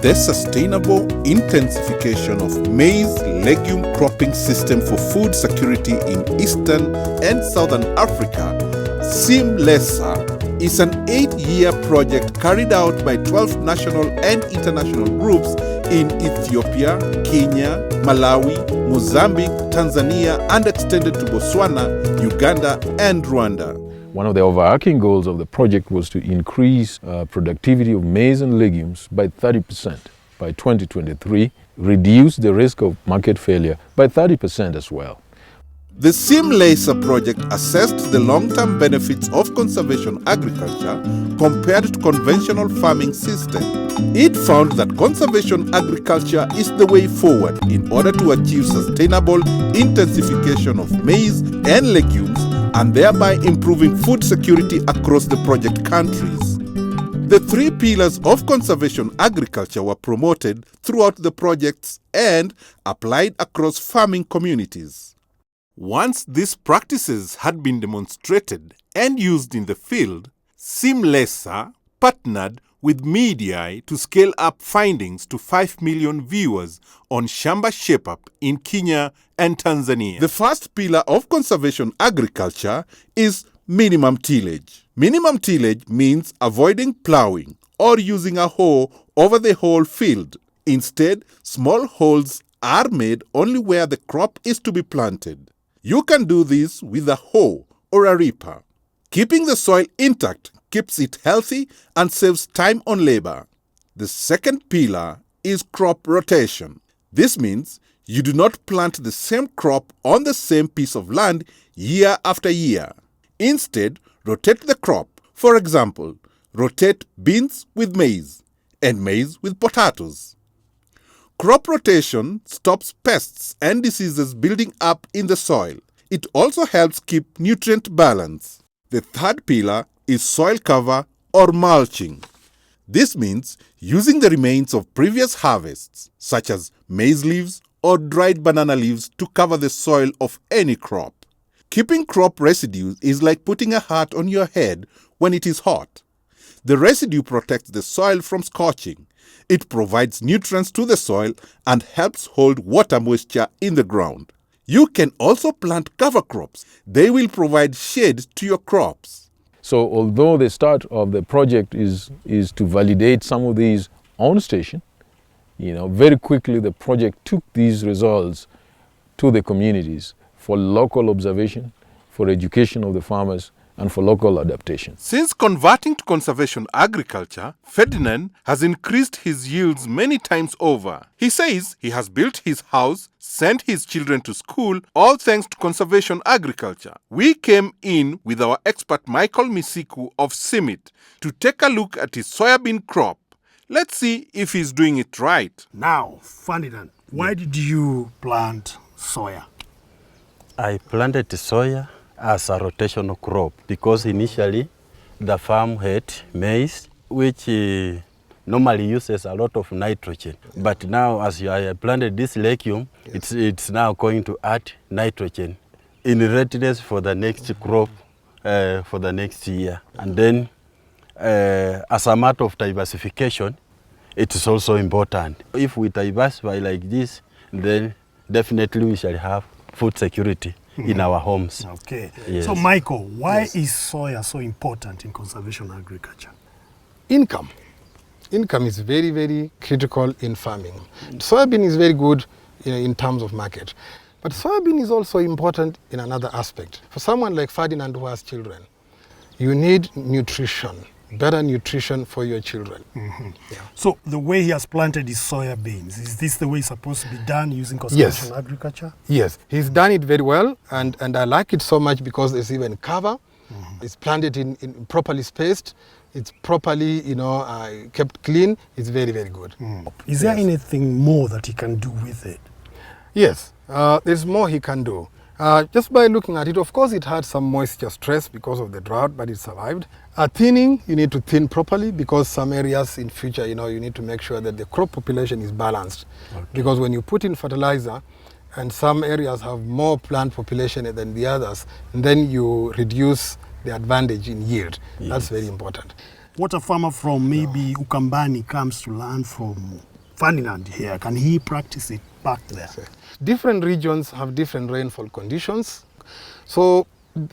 The sustainable intensification of maize legume cropping system for food security in Eastern and Southern Africa, CIMMYT, is an 8-year project carried out by 12 national and international groups in Ethiopia, Kenya, Malawi, Mozambique, Tanzania, and extended to Botswana, Uganda, and Rwanda. One of the overarching goals of the project was to increase productivity of maize and legumes by 30% by 2023, reduce the risk of market failure by 30% as well. The CIMMYT project assessed the long-term benefits of conservation agriculture compared to conventional farming system. It found that conservation agriculture is the way forward in order to achieve sustainable intensification of maize and legumes and thereby improving food security across the project countries. The 3 pillars of conservation agriculture were promoted throughout the projects and applied across farming communities. Once these practices had been demonstrated and used in the field, CIMMYT partnered with media to scale up findings to 5 million viewers on Shamba in Kenya and Tanzania. The first pillar of conservation agriculture is minimum tillage. Minimum tillage means avoiding plowing or using a hoe over the whole field. Instead, small holes are made only where the crop is to be planted. You can do this with a hoe or a reaper. Keeping the soil intact keeps it healthy and saves time on labor. The second pillar is crop rotation. This means you do not plant the same crop on the same piece of land year after year. Instead, rotate the crop. For example, rotate beans with maize and maize with potatoes. Crop rotation stops pests and diseases building up in the soil. It also helps keep nutrient balance. The third pillar is soil cover or mulching. This means using the remains of previous harvests, such as maize leaves or dried banana leaves, to cover the soil of any crop. Keeping crop residues is like putting a hat on your head when it is hot. The residue protects the soil from scorching. It provides nutrients to the soil and helps hold water moisture in the ground. You can also plant cover crops. They will provide shade to your crops. So although the start of the project is to validate some of these on station, very quickly the project took these results to the communities for local observation, for education of the farmers, and for local adaptation. Since converting to conservation agriculture, Ferdinand has increased his yields many times over. He says he has built his house, sent his children to school, all thanks to conservation agriculture. We came in with our expert Michael Misiku of CIMMYT to take a look at his soybean crop. Let's see if he's doing it right. Now, Ferdinand, why did you plant soya? I planted soya as a rotational crop because initially the farm had maize, which normally uses a lot of nitrogen. But now as I planted this legume, it's now going to add nitrogen in readiness for the next crop for the next year. And then as a matter of diversification, it is also important. If we diversify like this, then definitely we shall have food security in our homes. Okay. Yes. So, Michael, why is soya so important in conservation agriculture? Income. Income is very, very critical in farming. Soybean is very good in terms of market. But soybean is also important in another aspect. For someone like Ferdinand who has children, you need nutrition, better nutrition for your children. Mm-hmm. Yeah. So the way he has planted his soya beans, is this the way it's supposed to be done using conservation agriculture? Yes, he's done it very well, and I like it so much because there's even cover. Mm-hmm. It's planted in properly spaced. It's properly, kept clean. It's very, very good. Mm. Is there anything more that he can do with it? Yes, there's more he can do. Just by looking at it, of course, it had some moisture stress because of the drought, but it survived. Thinning, you need to thin properly because some areas in future, you need to make sure that the crop population is balanced. Okay. Because when you put in fertilizer, and some areas have more plant population than the others, and then you reduce the advantage in yield. Yes. That's very important. what a farmer from maybe Ukambani comes to learn from Ferdinand here, can he practice it back there? Different regions have different rainfall conditions. So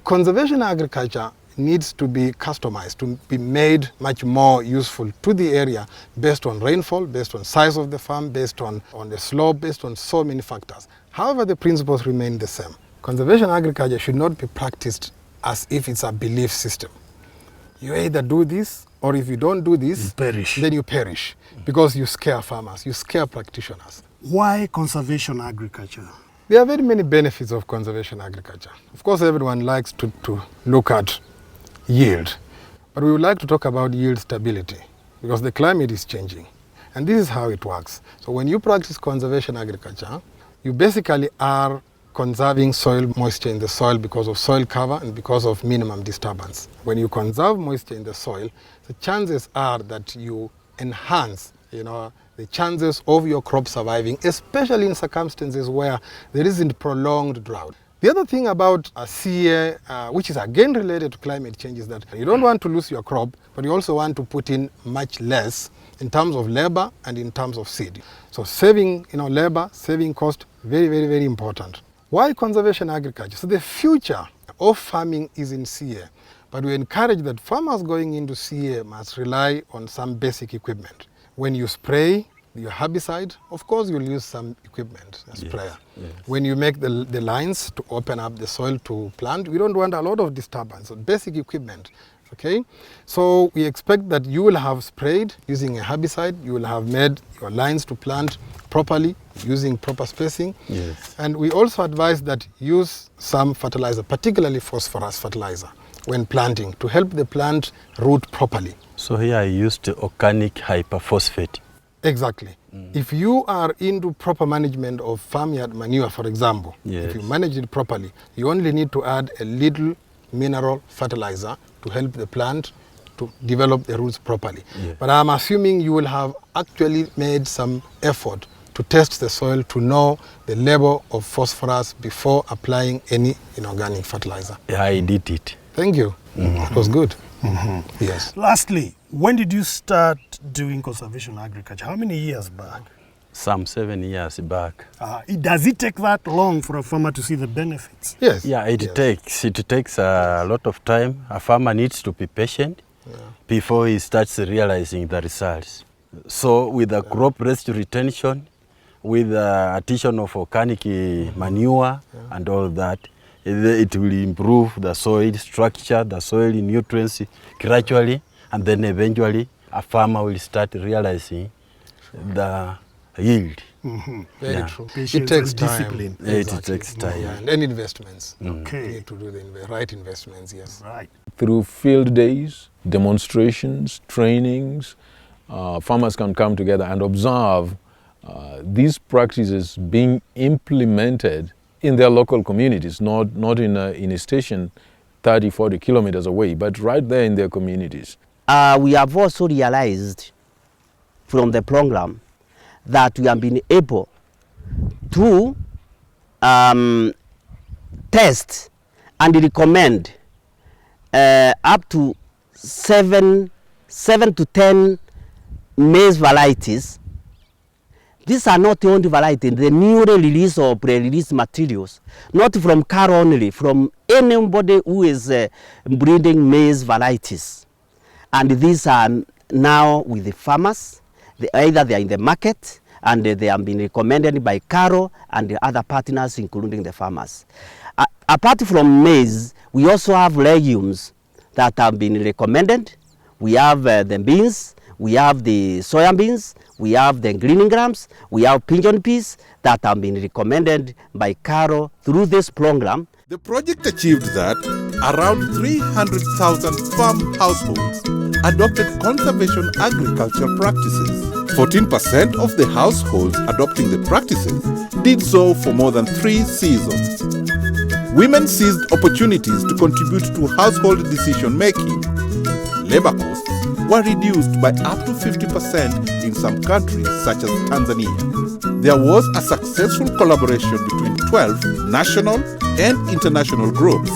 conservation agriculture needs to be customized, to be made much more useful to the area based on rainfall, based on size of the farm, based on the slope, based on so many factors. However, the principles remain the same. Conservation agriculture should not be practiced as if it's a belief system. You either do this, or if you don't do this, then you perish, because you scare farmers, you scare practitioners. Why conservation agriculture? There are very many benefits of conservation agriculture. Of course, everyone likes to look at yield, but we would like to talk about yield stability, because the climate is changing. And this is how it works. So when you practice conservation agriculture, you basically are conserving soil moisture in the soil because of soil cover and because of minimum disturbance. When you conserve moisture in the soil, the chances are that you enhance, the chances of your crop surviving, especially in circumstances where there isn't prolonged drought. The other thing about a CA, which is again related to climate change, is that you don't want to lose your crop, but you also want to put in much less in terms of labor and in terms of seed. So saving, labor, saving cost, very, very, very important. Why conservation agriculture? So the future of farming is in CA, but we encourage that farmers going into CA must rely on some basic equipment. When you spray your herbicide, of course you'll use some equipment, a sprayer. Yes. When you make the lines to open up the soil to plant, we don't want a lot of disturbance, so basic equipment. Okay, so we expect that you will have sprayed using a herbicide, you will have made your lines to plant properly using proper spacing. Yes. And we also advise that use some fertilizer, particularly phosphorus fertilizer, when planting to help the plant root properly. So here I used organic hyperphosphate. Exactly. If you are into proper management of farmyard manure, for example, if you manage it properly, you only need to add a little mineral fertilizer to help the plant to develop the roots properly. But I'm assuming you will have actually made some effort to test the soil to know the level of phosphorus before applying any inorganic fertilizer. Yeah, I did it. Thank you. It was good. Yes. Lastly, when did you start doing conservation agriculture? How many years back? Some 7 years back. Does it take that long for a farmer to see the benefits? Yes. Yeah, it takes a lot of time. A farmer needs to be patient before he starts realizing the results. So with the crop rest retention, with the addition of organic manure and all that, it will improve the soil structure, the soil nutrients gradually, and then eventually a farmer will start realizing the yield. Very true. Patience It takes and time. discipline. It takes time. And investments. Okay. You need to do the right investments, yes. Right. Through field days, demonstrations, trainings, farmers can come together and observe these practices being implemented in their local communities, not in a station 30, 40 kilometers away, but right there in their communities. We have also realized from the program that we have been able to test and recommend up to 7 to 10 maize varieties. These are not the only varieties, the newly released or pre-released materials, not from CAR only, from anybody who is breeding maize varieties. And these are now with the farmers. Either they are in the market and they have been recommended by CARO and the other partners, including the farmers. Apart from maize, we also have legumes that have been recommended. We have the beans, we have the soya beans, we have the green grams, we have pigeon peas that have been recommended by CARO through this program. The project achieved that around 300,000 farm households adopted conservation agriculture practices. 14% of the households adopting the practices did so for more than 3 seasons. Women seized opportunities to contribute to household decision-making. Labor costs were reduced by up to 50% in some countries such as Tanzania. There was a successful collaboration between 12 national and international groups.